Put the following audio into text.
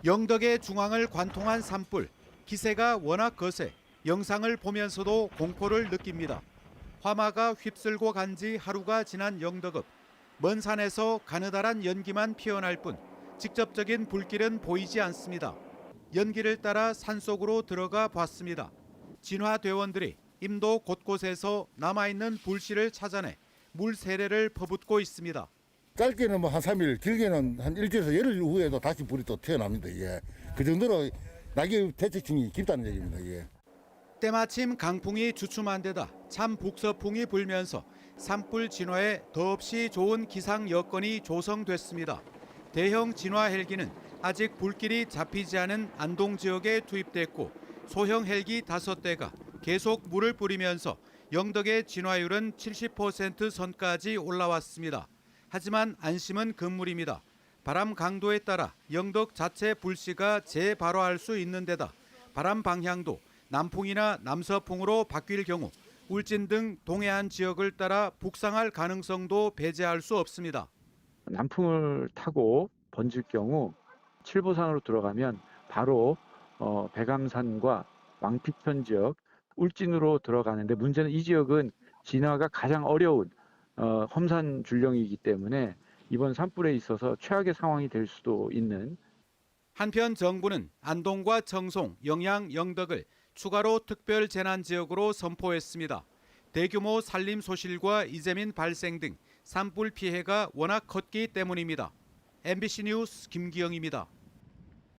영덕의 중앙을 관통한 산불, 기세가 워낙 거세 영상을 보면서도 공포를 느낍니다. 화마가 휩쓸고 간 지 하루가 지난 영덕읍. 먼 산에서 가느다란 연기만 피어날 뿐 직접적인 불길은 보이지 않습니다. 연기를 따라 산속으로 들어가 봤습니다. 진화대원들이 임도 곳곳에서 남아있는 불씨를 찾아내 물 세례를 퍼붓고 있습니다. 짧게는 뭐 한 3일, 길게는 한 일주일에서 열흘 후에도 다시 불이 또 태어납니다. 이게 그 정도로 낙엽 대책층이 깊다는 얘기입니다. 이게. 때마침 강풍이 주춤한 데다 찬 북서풍이 불면서 산불 진화에 더없이 좋은 기상 여건이 조성됐습니다. 대형 진화 헬기는 아직 불길이 잡히지 않은 안동 지역에 투입됐고 소형 헬기 5대가 계속 물을 뿌리면서 영덕의 진화율은 70% 선까지 올라왔습니다. 하지만 안심은 금물입니다. 바람 강도에 따라 영덕 자체 불씨가 재발화할 수 있는 데다 바람 방향도 남풍이나 남서풍으로 바뀔 경우 울진 등 동해안 지역을 따라 북상할 가능성도 배제할 수 없습니다. 남풍을 타고 번질 경우 칠보산으로 들어가면 바로 백암산과 왕피천 지역, 울진으로 들어가는데 문제는 이 지역은 진화가 가장 어려운 험산 줄령이기 때문에 이번 산불에 있어서 최악의 상황이 될 수도 있는. 한편 정부는 안동과 청송, 영양, 영덕을 추가로 특별 재난 지역으로 선포했습니다. 대규모 산림 소실과 이재민 발생 등 산불 피해가 워낙 컸기 때문입니다. MBC 뉴스 김기영입니다.